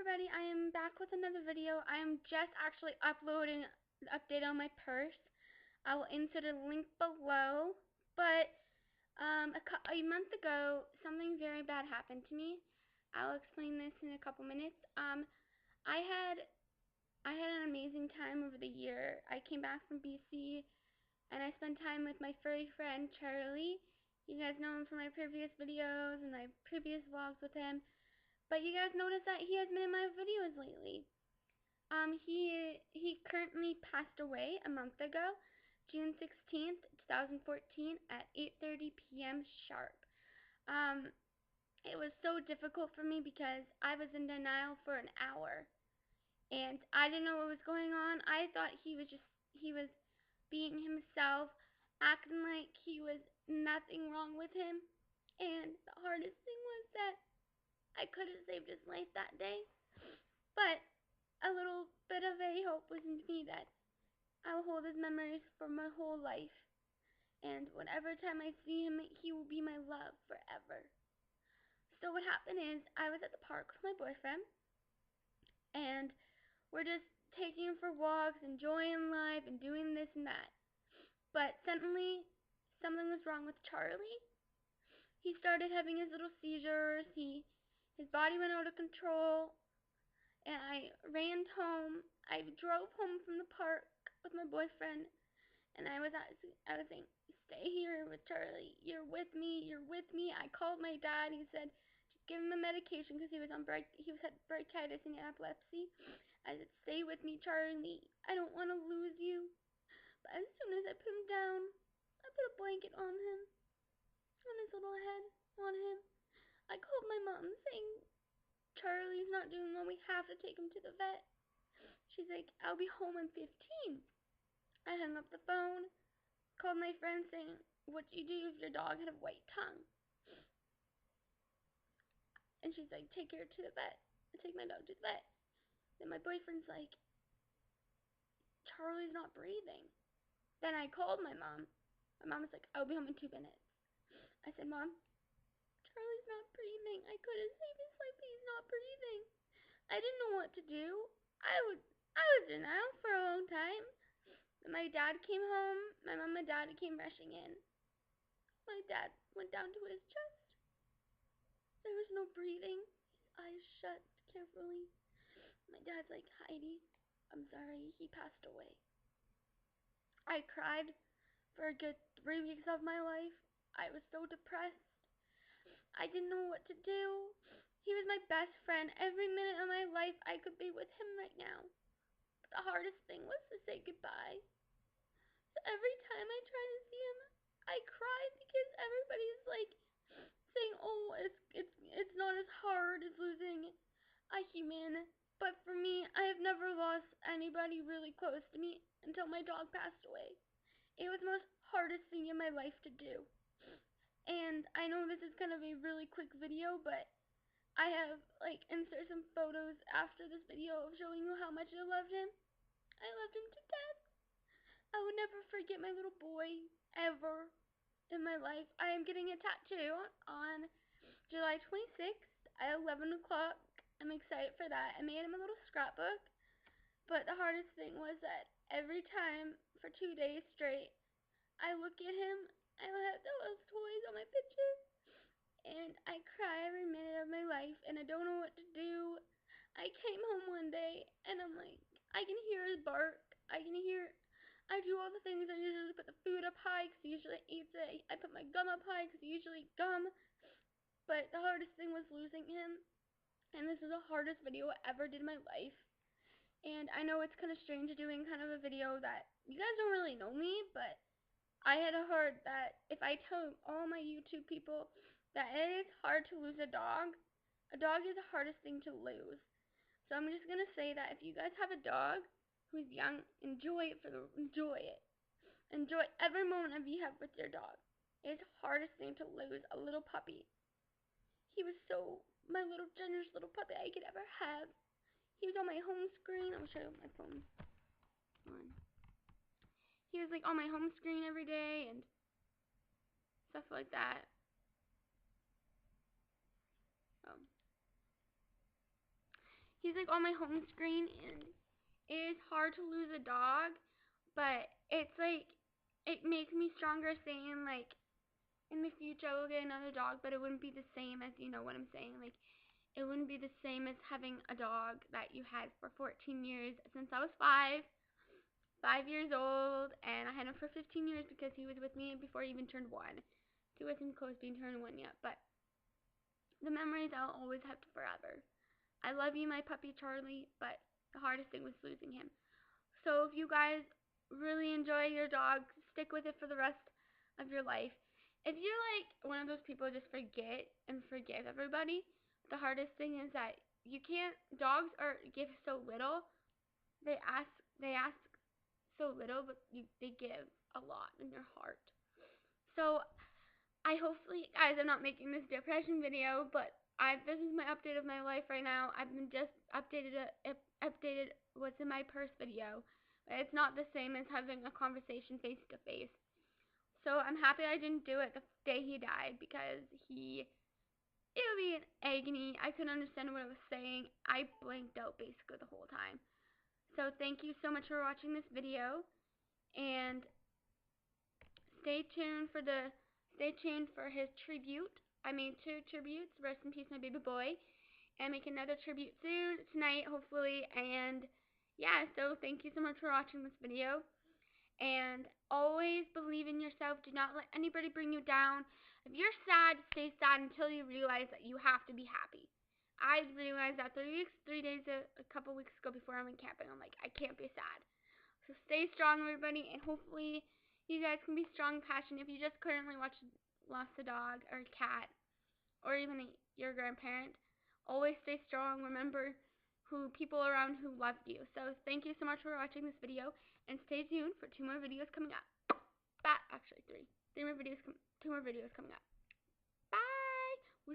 everybody, I am back with another video. I am just actually uploading the update on my purse. I will insert a link below, but a month ago, something very bad happened to me. I'll explain this in a couple minutes. I had an amazing time over the year. I came back from BC, and I spent time with my furry friend, Charlie. You guys know him from my previous videos and my previous vlogs with him. But you guys notice that he has been in my videos lately. He currently passed away a month ago, June 16th, 2014 at 8:30 p.m. sharp. It was so difficult for me because I was in denial for an hour. And I didn't know what was going on. I thought he was being himself, acting like he was nothing wrong with him. And the hardest thing was that I could have saved his life that day, but a little bit of a hope was in me that I'll hold his memories for my whole life, and whenever time I see him, he will be my love forever. So what happened is, I was at the park with my boyfriend, and we're just taking him for walks, enjoying life, and doing this and that. But suddenly, something was wrong with Charlie. He started having his little seizures, his body went out of control, and I ran home. I drove home from the park with my boyfriend, and I was saying, stay here with Charlie. You're with me. You're with me. I called my dad. He said, just give him a medication because he had bronchitis and epilepsy. I said, stay with me, Charlie. I don't want to lose you. But as soon as I put him down, I put a blanket on him, on his little head, on him. I called my mom saying, Charlie's not doing well. We have to take him to the vet. She's like, I'll be home in 15. I hung up the phone, called my friend saying, what'd you do if your dog had a white tongue? And she's like, take her to the vet. I take my dog to the vet. Then my boyfriend's like, Charlie's not breathing. Then I called my mom. My mom was like, I'll be home in 2 minutes. I said, Mom, Charlie's not breathing. I could have saved his life, but he's not breathing. I didn't know what to do. I was in denial for a long time. My dad came home. My mom and dad came rushing in. My dad went down to his chest. There was no breathing. His eyes shut carefully. My dad's like, Heidi, I'm sorry, he passed away. I cried for a good 3 weeks of my life. I was so depressed. I didn't know what to do. He was my best friend. Every minute of my life I could be with him right now. But the hardest thing was to say goodbye. So every time I try to see him, I cry because everybody's like saying, "Oh, it's not as hard as losing a human." But for me, I have never lost anybody really close to me until my dog passed away. It was the most hardest thing in my life to do. And I know this is gonna be a really quick video, but I have insert some photos after this video of showing you how much I loved him. I loved him to death. I would never forget my little boy, ever, in my life. I am getting a tattoo on July 26th at 11 o'clock. I'm excited for that. I made him a little scrapbook, but the hardest thing was that every time, for 2 days straight, I look at him, I have those toys on my picture, and I cry every minute of my life, and I don't know what to do. I came home one day, and I'm like, I can hear his bark, I do all the things. I usually put the food up high because he usually eats it. I put my gum up high because he usually eats gum. But the hardest thing was losing him. And this is the hardest video I ever did in my life. And I know it's kind of strange doing kind of a video that you guys don't really know me, but I had heard that if I tell all my YouTube people that it is hard to lose a dog is the hardest thing to lose. So I'm just going to say that if you guys have a dog who's young, enjoy it. Enjoy every moment you have with your dog. It's the hardest thing to lose a little puppy. He was my little generous little puppy I could ever have. He was on my home screen. I'll show you my phone. He was on my home screen every day and stuff like that. He he's like on my home screen, and it is hard to lose a dog, but it's like, it makes me stronger saying like, in the future I will get another dog, but it wouldn't be the same as, you know what I'm saying, like, it wouldn't be the same as having a dog that you had for 14 years since I was 5 years old, and I had him for 15 years because he was with me before he even turned 1. He wasn't close to being turned 1 yet, but the memories I'll always have forever. I love you, my puppy Charlie, but the hardest thing was losing him. So if you guys really enjoy your dog, stick with it for the rest of your life. If you're like one of those people who just forget and forgive everybody, the hardest thing is that you can't, dogs give so little. They ask so little, but they give a lot in your heart. So I hopefully, guys, I'm not making this depression video, but this is my update of my life right now. I've been just updated what's in my purse video. But it's not the same as having a conversation face to face. So I'm happy I didn't do it the day he died, because it would be an agony. I couldn't understand what I was saying. I blanked out basically the whole time. So thank you so much for watching this video, and stay tuned for his tribute. I made 2 tributes. Rest in peace, my baby boy. And make another tribute soon, tonight, hopefully. And yeah, so thank you so much for watching this video. And always believe in yourself. Do not let anybody bring you down. If you're sad, stay sad until you realize that you have to be happy. I realized that 3 days, a couple weeks ago before I went camping. I'm like, I can't be sad. So stay strong, everybody, and hopefully you guys can be strong and passionate. If you just currently lost a dog or a cat, or even your grandparent, always stay strong. Remember people around who loved you. So thank you so much for watching this video, and stay tuned for 2 more videos coming up. Actually 3. 2 more videos coming up. Bye.